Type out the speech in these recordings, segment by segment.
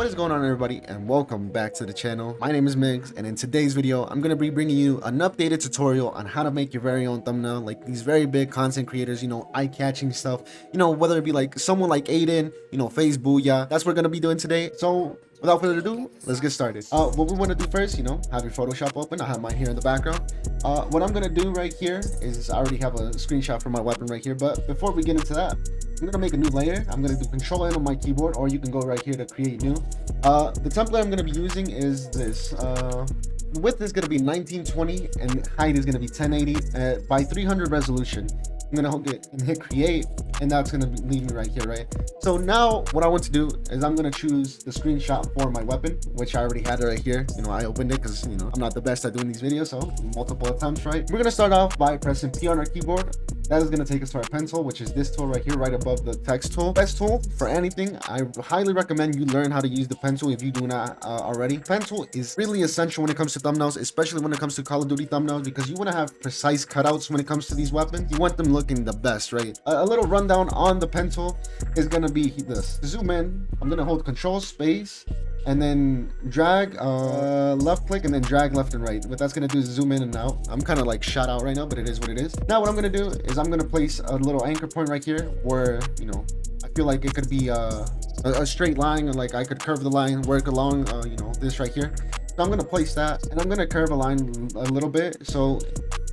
What is going on, everybody, and welcome back to the channel. My name is Migs, and in today's video I'm going to be bringing you an updated tutorial on how to make your very own thumbnail. Like these very big content creators, eye-catching stuff, whether it be like someone like Aiden, FaZe Booya. That's what we're going to be doing today. So without further ado, let's get started. What we want to do first, have your Photoshop open. I have mine here in the background. What I'm going to do right here is I already have a screenshot for my weapon right here, but before we get into that, I'm gonna make a new layer. I'm gonna do Control N on my keyboard, or you can go right here to create new. The template I'm gonna be using is this. The width is gonna be 1920 and height is gonna be 1080 by 300 resolution. I'm gonna hold it and hit create, and that's gonna leave me right here, right? So now what I want to do is I'm gonna choose the screenshot for my weapon, which I already had it right here. I opened it because I'm not the best at doing these videos, so multiple attempts, right? We're gonna start off by pressing P on our keyboard. That is going to take us to our pencil, which is this tool right here, right above the text tool. Best tool for anything. I highly recommend you learn how to use the pencil if you do not already. Pencil is really essential when it comes to thumbnails, especially when it comes to Call of Duty thumbnails, because you want to have precise cutouts when it comes to these weapons. You want them looking the best, right? A little rundown on the pencil is going to be this. To zoom in, I'm going to hold Control Space and then drag left click and then drag left and right. What that's gonna do is zoom in and out. I'm kind of like shot out right now, but it is what it is. Now what I'm gonna do is I'm gonna place a little anchor point right here where I feel like it could be a straight line, or like I could curve the line, work along this right here. So I'm gonna place that, and I'm gonna curve a line a little bit so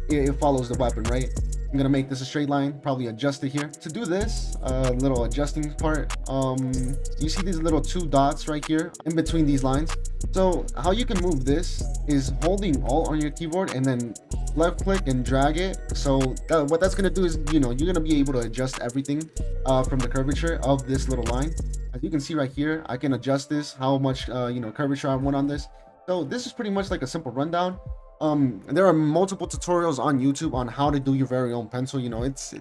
it follows the weapon, right? I'm gonna make this a straight line, probably adjust it here. To do this little adjusting part, you see these little two dots right here in between these lines. So how you can move this is holding Alt on your keyboard and then left click and drag it. So what that's gonna do is you're gonna be able to adjust everything from the curvature of this little line. As you can see right here, I can adjust this, how much curvature I want on this. So this is pretty much like a simple rundown. There are multiple tutorials on YouTube on how to do your very own pencil.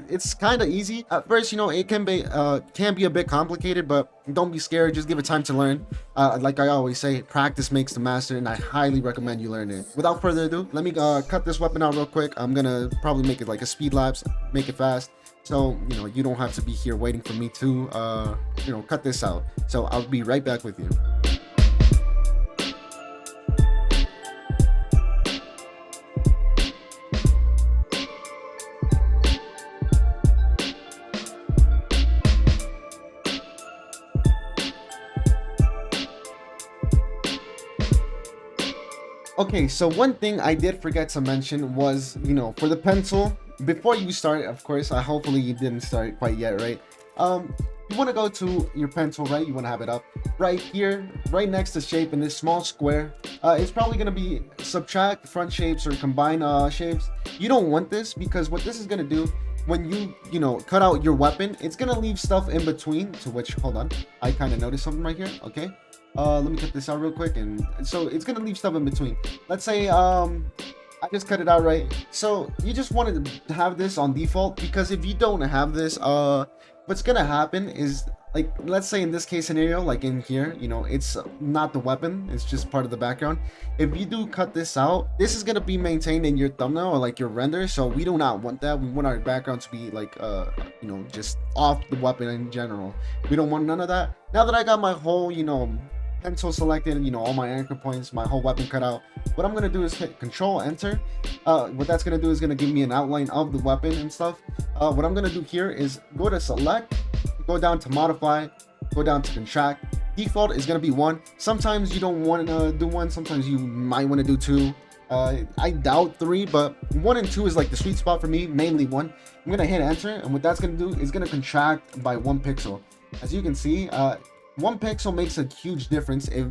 It's kind of easy at first. It can be a bit complicated, but don't be scared. Just give it time to learn. Like I always say, practice makes the master, and I highly recommend you learn it. Without further ado, let me cut this weapon out real quick. I'm gonna probably make it like a speed lapse, make it fast, so you don't have to be here waiting for me to cut this out. So I'll be right back with you. Okay, so one thing I did forget to mention was, for the pencil, before you start, of course, hopefully you didn't start quite yet, right? You want to go to your pencil, right? You want to have it up right here, right next to shape in this small square. It's probably going to be subtract front shapes or combine shapes. You don't want this, because what this is going to do, when you cut out your weapon, it's going to leave stuff in between, to which, hold on, I kind of noticed something right here. Okay. Let me cut this out real quick, and so it's gonna leave stuff in between. Let's say I just cut it out, right? So you just wanted to have this on default, because if you don't have this, what's gonna happen is, like, let's say in this case scenario, like in here, it's not the weapon, it's just part of the background. If you do cut this out, this is gonna be maintained in your thumbnail or like your render, so we do not want that. We want our background to be like just off the weapon in general. We don't want none of that. Now that I got my whole pencil selected, all my anchor points, my whole weapon cut out, what I'm gonna do is hit Control Enter. What that's gonna do is gonna give me an outline of the weapon and stuff. What I'm gonna do here is go to select, go down to modify, go down to contract. Default is gonna be 1. Sometimes you don't want to do 1, sometimes you might want to do 2. I doubt 3, but 1 and 2 is like the sweet spot for me, mainly 1. I'm gonna hit enter, and what that's gonna do is gonna contract by 1 pixel. As you can see, 1 pixel makes a huge difference, if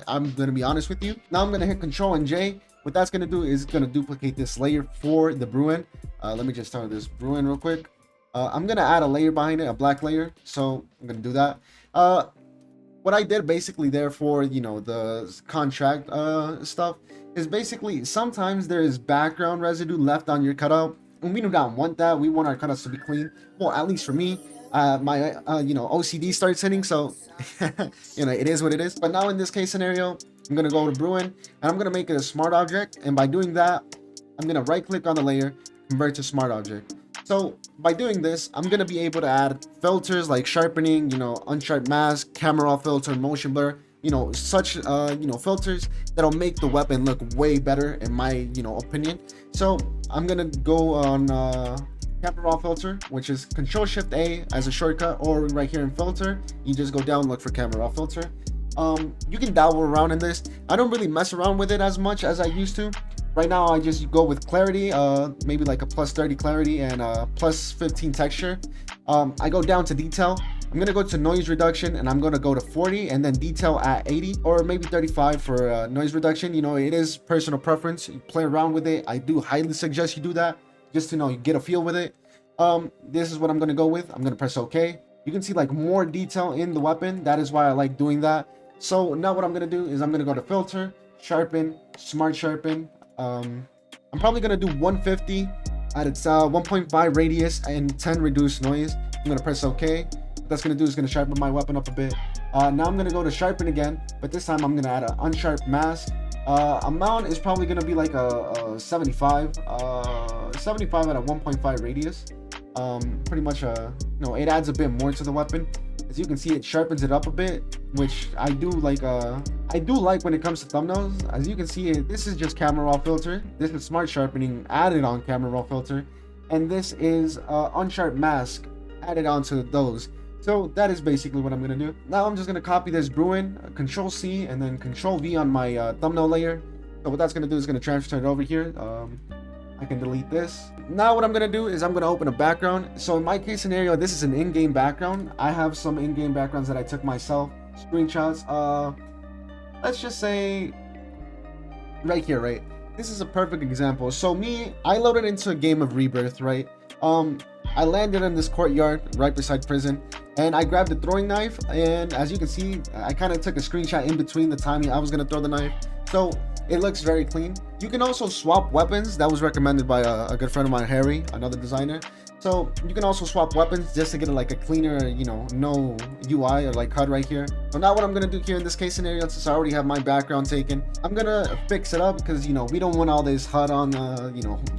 I'm gonna be honest with you. Now I'm gonna hit Control and J. What that's gonna do is gonna duplicate this layer for the Bruin. Let me just start this Bruin real quick. I'm gonna add a layer behind it, a black layer, so I'm gonna do that. What I did basically there for the contract stuff is basically sometimes there is background residue left on your cutout, and we do not want that. We want our cutouts to be clean. Well, at least for me. My OCD starts hitting, so it is what it is. But now in this case scenario, I'm gonna go to Bruin, and I'm gonna make it a smart object, and by doing that, I'm gonna right click on the layer, convert to smart object. So by doing this, I'm gonna be able to add filters like sharpening, unsharp mask, camera filter, motion blur. such filters that'll make the weapon look way better in my opinion. So I'm gonna go on camera raw filter, which is Control Shift A as a shortcut, or right here in filter, you just go down, look for camera raw filter. You can dabble around in this. I don't really mess around with it as much as I used to. Right now I just go with clarity, maybe like a plus 30 clarity and plus 15 texture. I go down to detail. I'm gonna go to noise reduction, and I'm gonna go to 40, and then detail at 80 or maybe 35 for noise reduction. It is personal preference. You play around with it. I do highly suggest you do that, just to you get a feel with it. This is what I'm gonna go with. I'm gonna press OK. You can see like more detail in the weapon. That is why I like doing that. So now what I'm gonna do is I'm gonna go to filter, sharpen, smart sharpen. I'm probably gonna do 150 at its 1.5 radius and 10 reduced noise. I'm gonna press OK. What that's gonna do is gonna sharpen my weapon up a bit. Now I'm gonna go to sharpen again, but this time I'm gonna add an unsharp mask. Amount is probably gonna be like a 75 at a 1.5 radius. Pretty much it adds a bit more to the weapon. As you can see, it sharpens it up a bit, which I do like when it comes to thumbnails. As you can see, this is just camera raw filter, this is smart sharpening added on camera raw filter, and this is unsharp mask added onto those. So that is basically what I'm gonna do. Now I'm just gonna copy this Bruin, Control C, and then Control V on my thumbnail layer. So what that's gonna do is gonna transfer it over here. I can delete this. Now what I'm gonna do is I'm gonna open a background. So in my case scenario, this is an in-game background. I have some in-game backgrounds that I took myself, screenshots. Let's just say right here, right? This is a perfect example. So I loaded into a game of Rebirth, right? I landed in this courtyard right beside prison, and I grabbed a throwing knife, and as you can see, I kind of took a screenshot in between the timing I was gonna throw the knife. So it looks very clean. You can also swap weapons. That was recommended by a good friend of mine, Harry, another designer. So you can also swap weapons just to get like a cleaner, no UI or like HUD right here. So now what I'm gonna do here in this case scenario, since I already have my background taken, I'm gonna fix it up because we don't want all this HUD on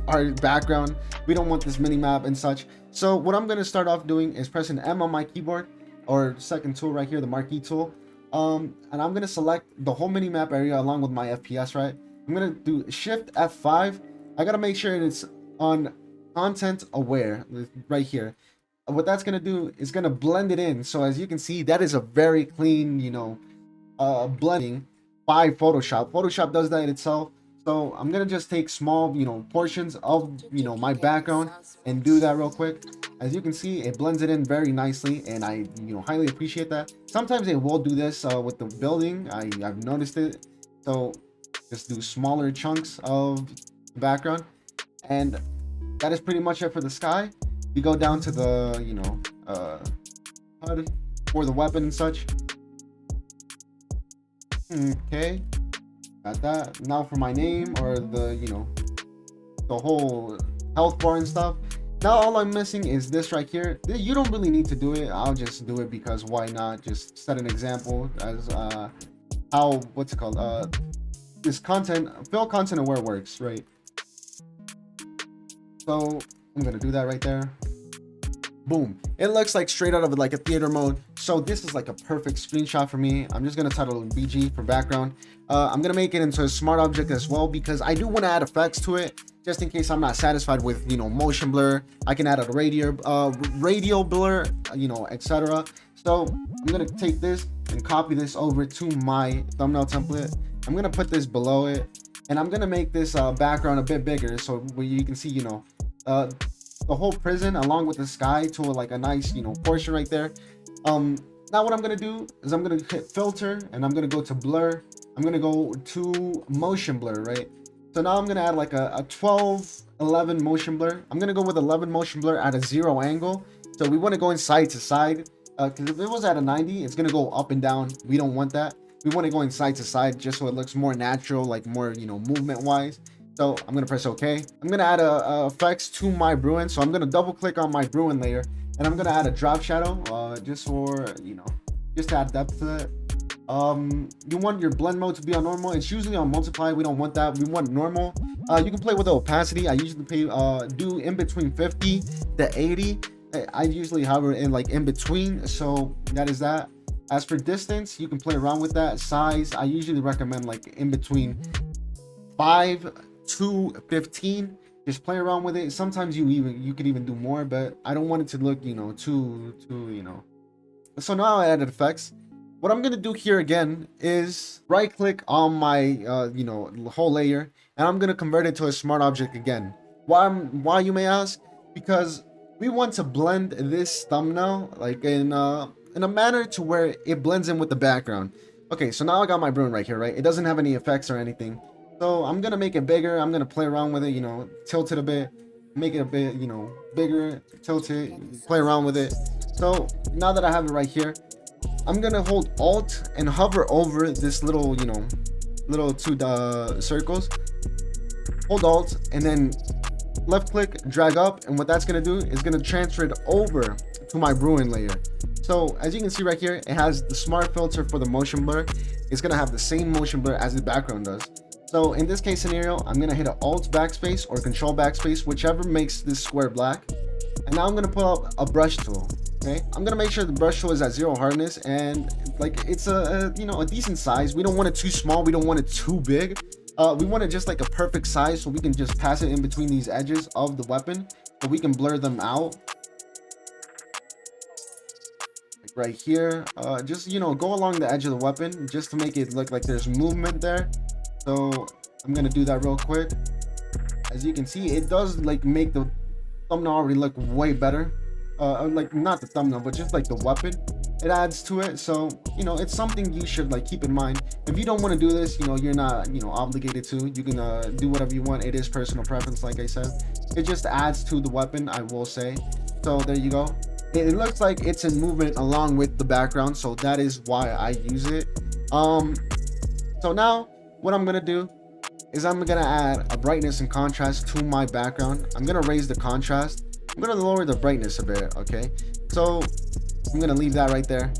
our background. We don't want this mini map and such. So what I'm gonna start off doing is pressing M on my keyboard, or second tool right here, the marquee tool. And I'm gonna select the whole mini map area along with my FPS, right? I'm gonna do Shift F5. I gotta make sure it's on content aware right here. What that's gonna do is gonna blend it in. So as you can see, that is a very clean, blending by Photoshop. Photoshop does that itself. So I'm gonna just take small, portions of, my background and do that real quick. As you can see, it blends it in very nicely, and I, highly appreciate that. Sometimes it will do this with the building. I've noticed it. So just do smaller chunks of the background, and that is pretty much it for the sky. You go down to the, HUD for the weapon and such. Okay. Got that. Now for my name, or the whole health bar and stuff. Now all I'm missing is this right here. You don't really need to do it. I'll just do it because why not? Just set an example as what's it called? This content, fill content aware works, right? So I'm gonna do that right there. Boom. It looks like straight out of like a theater mode. So this is like a perfect screenshot for me. I'm just gonna title it BG for background. I'm gonna make it into a smart object as well, because I do want to add effects to it, just in case I'm not satisfied with motion blur. I can add a radial blur, etc. So I'm gonna take this and copy this over to my thumbnail template. I'm gonna put this below it, and I'm gonna make this background a bit bigger, so where you can see the whole prison along with the sky to like a nice portion right there. Now what I'm gonna do is I'm gonna hit filter, and I'm gonna go to blur. I'm gonna go to motion blur, right? So now I'm gonna add like a 12-11 motion blur. I'm gonna go with 11 motion blur at a 0 angle. So we want to go in side to side, because if it was at a 90, it's gonna go up and down. We don't want that. We want to go in side to side just so it looks more natural, like more movement wise. So I'm gonna press OK. I'm gonna add a effects to my Bruin. So I'm gonna double click on my Bruin layer, and I'm gonna add a drop shadow, just for just to add depth to it. You want your blend mode to be on normal. It's usually on multiply. We don't want that. We want normal. You can play with the opacity. I usually do in between 50 to 80. I usually hover in like in between. So that is that. As for distance, you can play around with that. Size, I usually recommend like in between 5 to 15. Just play around with it. Sometimes you could even do more, but I don't want it to look, you know, too you know. So now I added effects. What I'm gonna do here again is right click on my you know, whole layer, and I'm gonna convert it to a smart object again. Why you may ask? Because we want to blend this thumbnail like in a manner to where it blends in with the background. Okay, so now I got my Bruin right here, right? It doesn't have any effects or anything. So I'm gonna make it bigger. I'm gonna play around with it, you know, tilt it a bit, make it a bit, you know, bigger, tilt it, play around with it. So now that I have it right here, I'm gonna hold Alt and hover over this little, you know, little two circles. Hold Alt and then left click, drag up, and what that's gonna do is gonna transfer it over to my Bruin layer. So as you can see right here, it has the smart filter for the motion blur. It's gonna have the same motion blur as the background does. So in this case scenario, I'm gonna hit an Alt backspace or Control backspace, whichever makes this square black. And now I'm gonna pull up a brush tool. Okay, I'm gonna make sure the brush tool is at 0 hardness and like it's a you know, a decent size. We don't want it too small, we don't want it too big. We want it just like a perfect size so we can just pass it in between these edges of the weapon so we can blur them out. Like right here, just, you know, go along the edge of the weapon just to make it look like there's movement there. So I'm gonna do that real quick. As you can see, it does like make the thumbnail already look way better. Like not the thumbnail, but just like the weapon, it adds to it. So, you know, it's something you should like keep in mind. If you don't want to do this, you know, you're not, you know, obligated to. You can do whatever you want. It is personal preference, like I said. It just adds to the weapon, I will say. So there you go. It looks like it's in movement along with the background, so that is why I use it. So now what I'm gonna do is I'm gonna add a brightness and contrast to my background. I'm gonna raise the contrast. I'm gonna lower the brightness a bit. Okay, so I'm gonna leave that right there.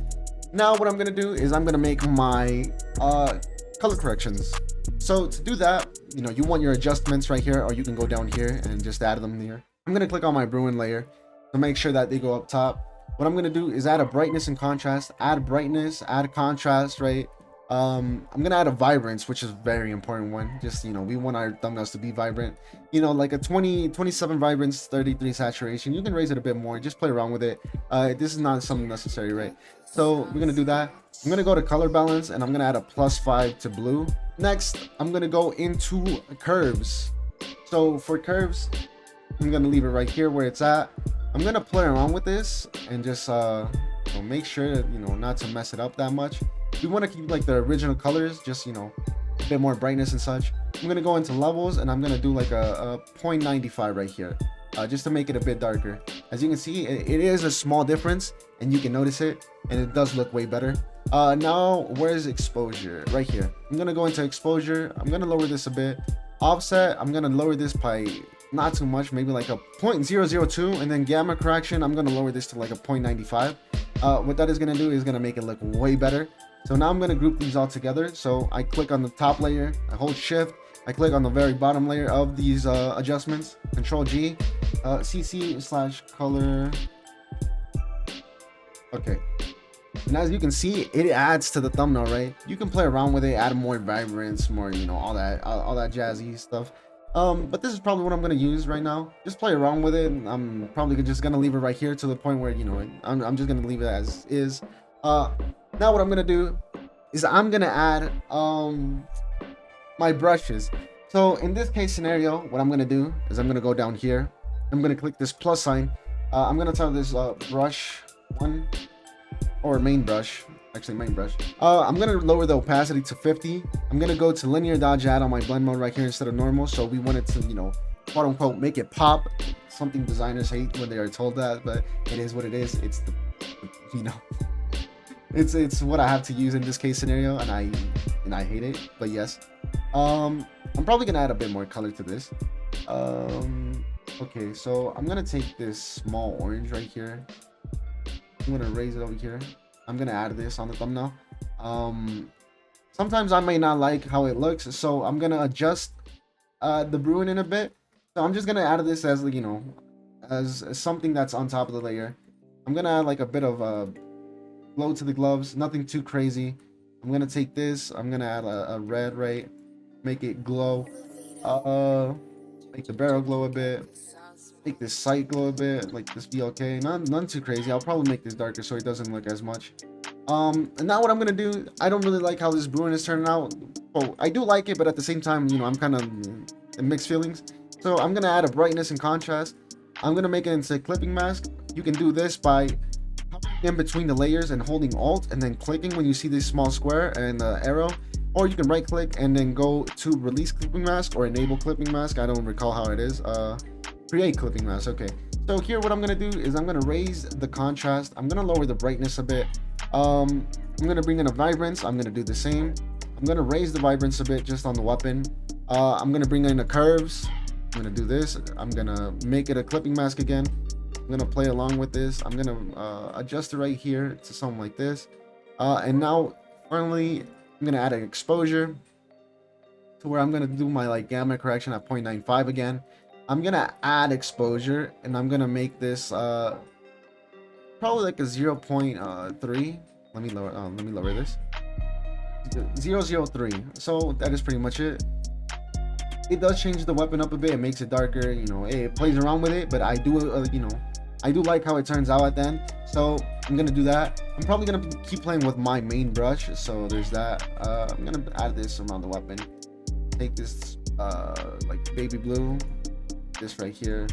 Now what I'm gonna do is I'm gonna make my color corrections. So to do that, you know, you want your adjustments right here, or you can go down here and just add them here. I'm gonna click on my Bruin layer to make sure that they go up top. What I'm gonna do is add a brightness and contrast, add brightness, add contrast, right? I'm gonna add a vibrance, which is a very important one. Just, you know, we want our thumbnails to be vibrant, you know, like a 27 vibrance, 33 saturation. You can raise it a bit more, just play around with it. This is not something necessary, right? So we're gonna do that. I'm gonna go to color balance and I'm gonna add a +5 to blue. Next, I'm gonna go into curves. So for curves, I'm gonna leave it right here where it's at. I'm gonna play around with this and just you know, make sure, you know, not to mess it up that much. We want to keep like the original colors, just, you know, a bit more brightness and such. I'm gonna go into levels and I'm gonna do like a 0.95 right here, just to make it a bit darker. As you can see, it is a small difference and you can notice it, and it does look way better. Now where's exposure? Right here. I'm gonna go into exposure. I'm gonna lower this a bit. Offset, I'm gonna lower this by not too much, maybe like a 0.002, and then gamma correction, I'm gonna lower this to like a 0.95. What that is gonna do is gonna make it look way better. So now I'm gonna group these all together. So I click on the top layer, I hold shift, I click on the very bottom layer of these adjustments, Control G, CC/color. Okay. And as you can see, it adds to the thumbnail, right? You can play around with it, add more vibrance, more, you know, all that jazzy stuff. But this is probably what I'm gonna use right now. Just play around with it. I'm probably just gonna leave it right here to the point where, you know, I'm just gonna leave it as is. Now what I'm gonna do is I'm gonna add my brushes. So in this case scenario, what I'm gonna do is I'm gonna go down here. I'm gonna click this plus sign. I'm gonna tell this brush 1 or main brush. Actually, main brush. I'm gonna lower the opacity to 50. I'm gonna go to linear dodge add on my blend mode right here instead of normal. So we want it to, you know, quote unquote, make it pop. Something designers hate when they are told that, but it is what it is. It's the you know, it's what I have to use in this case scenario, and I hate it. But yes, I'm probably gonna add a bit more color to this. Okay, so I'm gonna take this small orange right here. I'm gonna raise it over here. I'm gonna add this on the thumbnail. Sometimes I may not like how it looks, so I'm gonna adjust the Bruin in a bit. So I'm just gonna add this as, you know, as something that's on top of the layer. I'm gonna add like a bit of glow to the gloves, nothing too crazy. I'm gonna take this, I'm gonna add a red, right? Make it glow. Make the barrel glow a bit. Make this sight glow a bit, like this be okay. None too crazy. I'll probably make this darker so it doesn't look as much. And now what I'm gonna do, I don't really like how this brewing is turning out. Oh, I do like it, but at the same time, you know, I'm kind of in mixed feelings. So I'm gonna add a brightness and contrast. I'm gonna make it into a clipping mask. You can do this by hovering in between the layers and holding Alt and then clicking when you see this small square and the arrow. Or you can right click and then go to release clipping mask or enable clipping mask. I don't recall how it is. Create clipping mask. Okay. So here what I'm gonna do is I'm gonna raise the contrast. I'm gonna lower the brightness a bit. I'm gonna bring in a vibrance. I'm gonna do the same. I'm gonna raise the vibrance a bit just on the weapon. I'm gonna bring in the curves. I'm gonna do this. I'm gonna make it a clipping mask again. I'm gonna play along with this. I'm gonna adjust it right here to something like this. And now finally I'm gonna add an exposure to where I'm gonna do my like gamma correction at 0.95 again. I'm gonna add exposure and I'm gonna make this probably like a 0.3. Let me lower this. 0.03. So that is pretty much it. It does change the weapon up a bit. It makes it darker. You know, it plays around with it, but I do you know, I do like how it turns out at the end. So I'm gonna do that. I'm probably gonna keep playing with my main brush. So there's that. I'm gonna add this around the weapon. Take this like baby blue. This right here.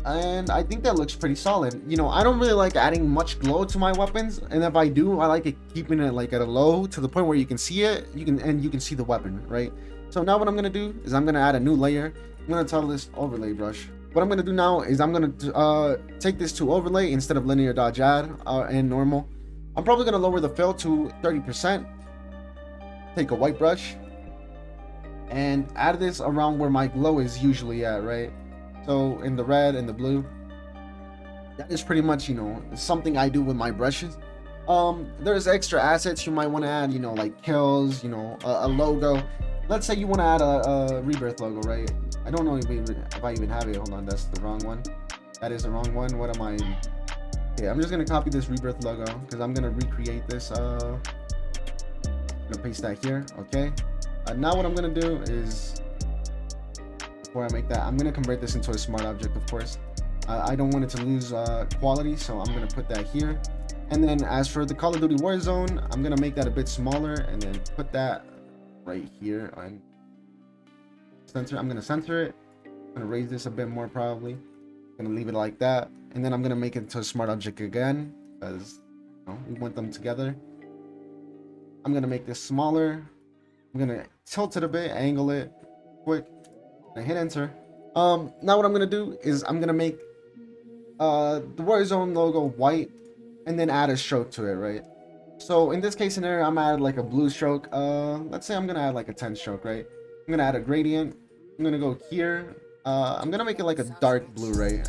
And I think that looks pretty solid. You know, I don't really like adding much glow to my weapons, and if I do, I like it keeping it like at a low to the point where you can see it, you can see the weapon, right? So now what I'm gonna do is I'm gonna add a new layer. I'm gonna title this overlay brush. What I'm gonna do now is I'm gonna take this to overlay instead of linear dodge add and normal. I'm probably gonna lower the fill to 30%. Take a white brush and add this around where my glow is usually at, right? So in the red and the blue. That is pretty much, you know, something I do with my brushes. There's extra assets you might want to add, you know, like kills, you know, a logo. Let's say you want to add a rebirth logo, right? I don't know if I even have it. Hold on, that's the wrong one. That is the wrong one. What am I? Okay, I'm just gonna copy this rebirth logo because I'm gonna recreate this. I'm gonna paste that here. Okay. Now what I'm gonna do is, before I make that, I'm gonna convert this into a smart object, of course. I don't want it to lose quality, so I'm gonna put that here. And then as for the Call of Duty Warzone, I'm gonna make that a bit smaller and then put that right here on center. I'm gonna center it. I'm gonna raise this a bit more probably. I'm gonna leave it like that, and then I'm gonna make it into a smart object again because, you know, we want them together. I'm gonna make this smaller. I'm gonna tilt it a bit, angle it quick, and hit enter. Now what I'm gonna do is I'm gonna make the Warzone logo white and then add a stroke to it, right? So in this case scenario, I'm gonna add like a blue stroke. Let's say I'm gonna add like a 10 stroke, right? I'm gonna add a gradient. I'm gonna go here. I'm gonna make it like a dark blue, right?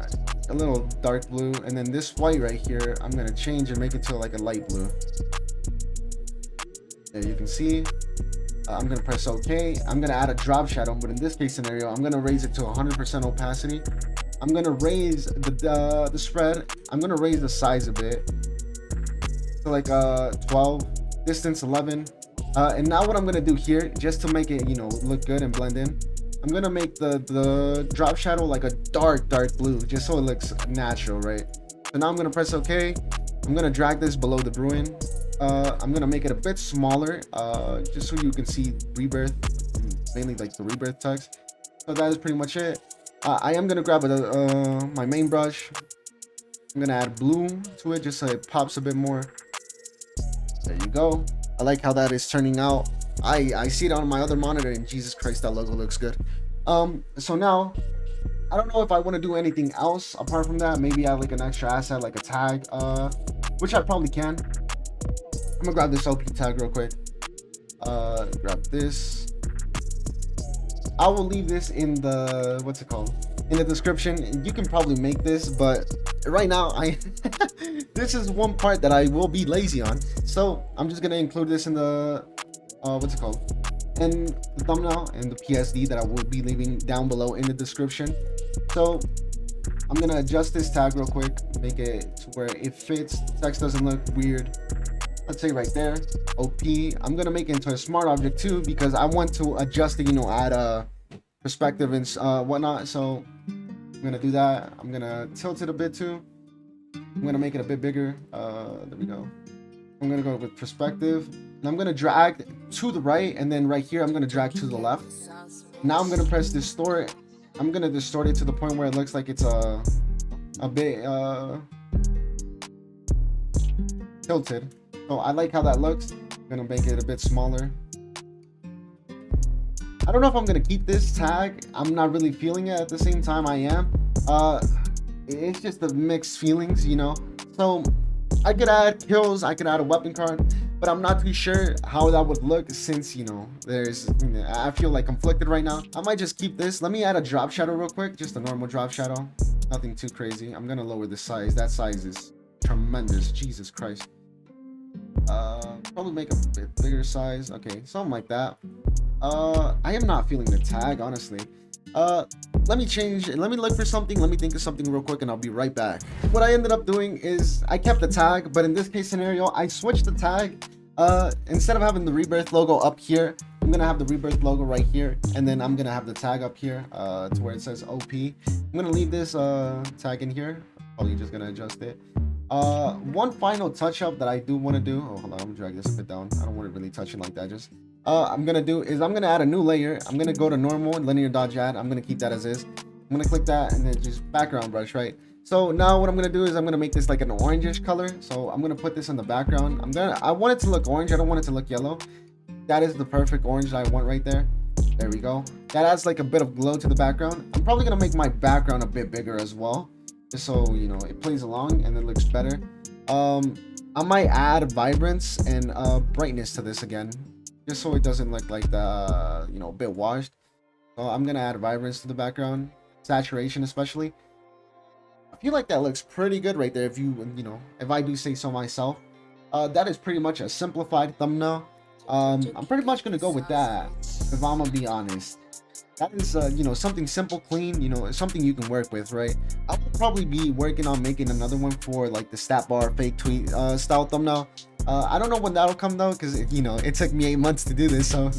A little dark blue, and then this white right here, I'm gonna change and make it to like a light blue. There you can see. I'm gonna press OK. I'm gonna add a drop shadow, but in this case scenario, I'm gonna raise it to 100% opacity. I'm gonna raise the spread. I'm gonna raise the size a bit to like 12, distance 11. And now what I'm gonna do here, just to make it, you know, look good and blend in, I'm gonna make the drop shadow like a dark blue, just so it looks natural, right? So now I'm gonna press OK. I'm gonna drag this below the Bruin. I'm gonna make it a bit smaller, just so you can see rebirth, mainly like the rebirth text. So that is pretty much it. I am gonna grab my main brush. I'm gonna add blue to it just so it pops a bit more. There you go. I like how that is turning out. I see it on my other monitor, and Jesus Christ, that logo looks good. So now I don't know if I want to do anything else apart from that. Maybe add like an extra asset, like a tag, which I probably can. I'm gonna grab this OP tag real quick. Grab this. I will leave this in the, what's it called, in the description. You can probably make this, but right now this is one part that I will be lazy on, so I'm just gonna include this in the what's it called, in the thumbnail and the PSD that I will be leaving down below in the description. So I'm gonna adjust this tag real quick. make it to where it fits. Text doesn't look weird. Let's say right there, OP. I'm gonna make it into a smart object too because I want to adjust it, you know, add a perspective and whatnot. So I'm gonna do that. I'm gonna tilt it a bit too. I'm gonna make it a bit bigger. There we go. I'm gonna go with perspective, and I'm gonna drag to the right, and then right here I'm gonna drag to the left. Now I'm gonna press distort. I'm gonna distort it to the point where it looks like it's a bit tilted. So I like how that looks. I'm gonna make it a bit smaller. I don't know if I'm gonna keep this tag. I'm not really feeling it. At the same time, I am. It's just the mixed feelings, you know. So I could add kills, I could add a weapon card, but I'm not too sure how that would look since, you know, I feel like conflicted right now. I might just keep this. Let me add a drop shadow real quick, just a normal drop shadow, nothing too crazy. I'm gonna lower the size. That size is tremendous. Jesus Christ. Probably make a bit bigger size. Okay, something like that. I am not feeling the tag, honestly. Let me change. Let me look for something. Let me think of something real quick, and I'll be right back. What I ended up doing is I kept the tag, but in this case scenario, I switched the tag. Instead of having the Rebirth logo up here, I'm gonna have the Rebirth logo right here, and then I'm gonna have the tag up here, to where it says OP. I'm gonna leave this tag in here. Probably just gonna adjust it. One final touch up that I do want to do. Oh, hold on. I'm gonna drag this a bit down. I don't want to really touch it like that. Just I'm gonna do is I'm gonna add a new layer. I'm gonna go to normal linear dodge add. I'm gonna keep that as is. I'm gonna click that and then just background brush, right? So now what I'm gonna do is I'm gonna make this like an orangish color. So I'm gonna put this in the background. I want it to look orange. I don't want it to look yellow. That is the perfect orange that I want right there. There we go. That adds like a bit of glow to the background. I'm probably gonna make my background a bit bigger as well, just so you know it plays along and it looks better. I might add vibrance and brightness to this again, just so it doesn't look like the you know, a bit washed. So I'm gonna add vibrance to the background, saturation especially. I feel like that looks pretty good right there, if you know, if I do say so myself. That is pretty much a simplified thumbnail. I'm pretty much gonna go with that, if I'm gonna be honest. That is you know, something simple, clean, you know, something you can work with, right? I will probably be working on making another one for like the stat bar fake tweet style thumbnail. I don't know when that'll come though, because you know, it took me 8 months to do this, so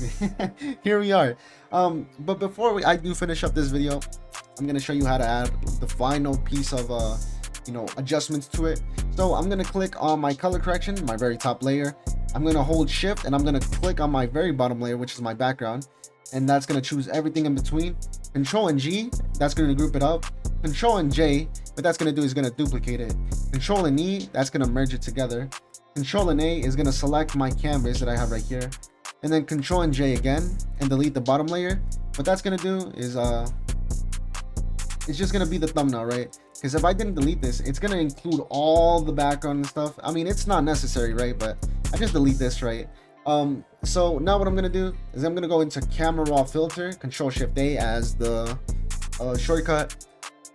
here we are. But before I do finish up this video, I'm gonna show you how to add the final piece of you know, adjustments to it. So I'm gonna click on my color correction, my very top layer. I'm gonna hold shift and I'm gonna click on my very bottom layer, which is my background, and that's gonna choose everything in between. Control and G, that's gonna group it up. Control and J, what that's gonna do is gonna duplicate it. Control and E, that's gonna merge it together. Control and A is gonna select my canvas that I have right here, and then Control and J again and delete the bottom layer. What that's gonna do is it's just gonna be the thumbnail, right? Because if I didn't delete this, it's gonna include all the background and stuff. I mean, it's not necessary, right? But I just delete this, right? So now what I'm gonna do is I'm gonna go into camera raw filter, Control Shift A as the shortcut.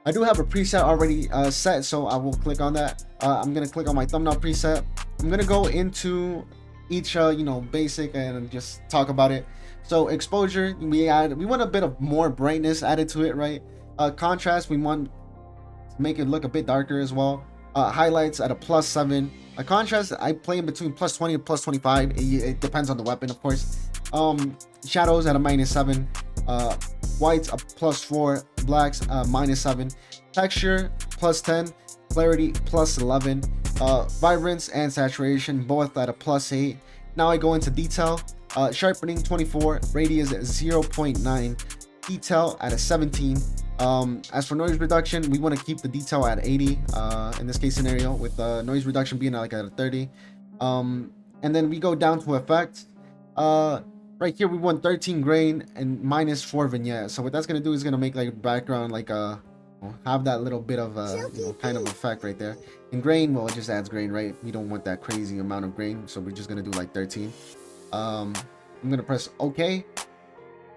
I do have a preset already set, so I will click on that. I'm gonna click on my thumbnail preset. I'm gonna go into each you know, basic and just talk about it. So exposure, we want a bit of more brightness added to it, right? Contrast, we want to make it look a bit darker as well. Highlights at a +7. A contrast, I play in between +20 and +25. It depends on the weapon, of course. Shadows at a -7. Whites a +4. Blacks -7. Texture +10. Clarity +11. Vibrance and saturation both at a +8. Now I go into detail. Sharpening 24. Radius at 0.9. Detail at a 17. As for noise reduction, we want to keep the detail at 80 in this case scenario, with noise reduction being like at a 30. And then we go down to effects. Right here we want 13 grain and -4 vignette. So what that's gonna do is gonna make like a background, like have that little bit of you know, kind of effect right there. And grain, well, it just adds grain, right? We don't want that crazy amount of grain, so we're just gonna do like 13. I'm gonna press OK,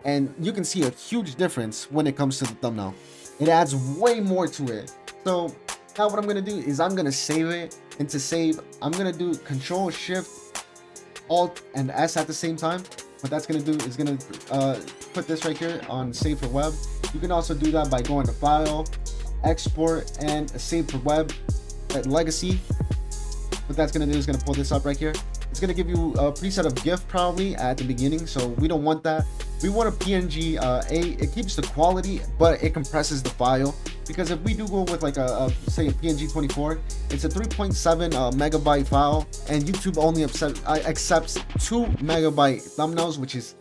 and you can see a huge difference when it comes to the thumbnail. It adds way more to it. So now what I'm gonna do is I'm gonna save it, and to save, I'm gonna do Control Shift Alt and S at the same time. What that's gonna do is gonna put this right here on Save for Web. You can also do that by going to File, Export, and Save for Web. legacy. What that's gonna do is gonna pull this up right here. It's gonna give you a preset of GIF probably at the beginning, so we don't want that. We want a PNG. It keeps the quality, but it compresses the file, because if we do go with like say a PNG 24, it's a 3.7 megabyte file, and YouTube only accepts 2 megabyte thumbnails, which is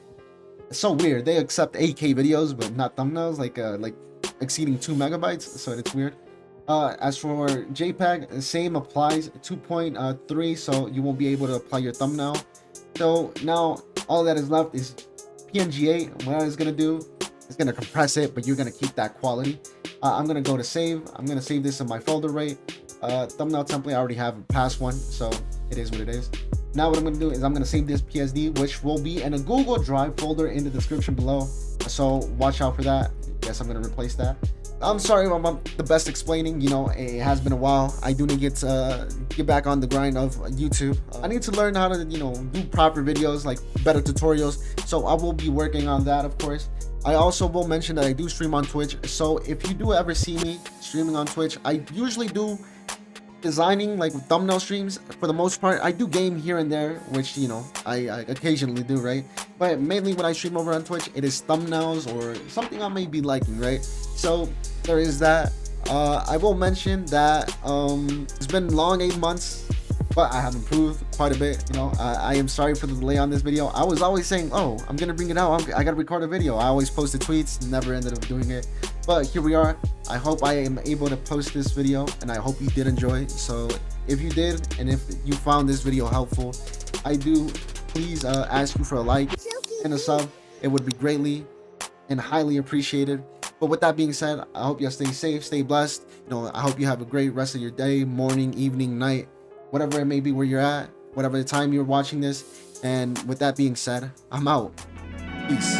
so weird. They accept 8K videos but not thumbnails, like exceeding 2 megabytes, so it's weird. As for JPEG, same applies, 2.3, so you won't be able to apply your thumbnail. So now all that is left is PNG. What it's gonna do is gonna compress it, but you're gonna keep that quality. I'm gonna go to save. I'm gonna save this in my folder rate. Thumbnail template, I already have a past one, so it is what it is. Now what I'm gonna do is I'm gonna save this PSD, which will be in a Google Drive folder in the description below, so watch out for that. Yes, I'm gonna replace that. I'm sorry if I'm the best explaining, you know, it has been a while. I do need to get back on the grind of YouTube. I need to learn how to, you know, do proper videos, like better tutorials, so I will be working on that, of course. I also will mention that I do stream on Twitch, so if you do ever see me streaming on Twitch, I usually do designing, like thumbnail streams. For the most part, I do game here and there, which, you know, I occasionally do, right? But mainly when I stream over on Twitch, it is thumbnails or something I may be liking, right? So there is that. I will mention that it's been long 8 months, but I have improved quite a bit. You know, I am sorry for the delay on this video. I was always saying, oh, I'm gonna bring it out, I gotta record a video. I always posted tweets, never ended up doing it, but here we are. I hope I am able to post this video, and I hope you did enjoy. So if you did, and if you found this video helpful, I do please ask you for a like and a sub. It would be greatly and highly appreciated. But with that being said, I hope you stay safe, stay blessed. You know, I hope you have a great rest of your day, morning, evening, night, whatever it may be where you're at, whatever the time you're watching this. And with that being said, I'm out. Peace.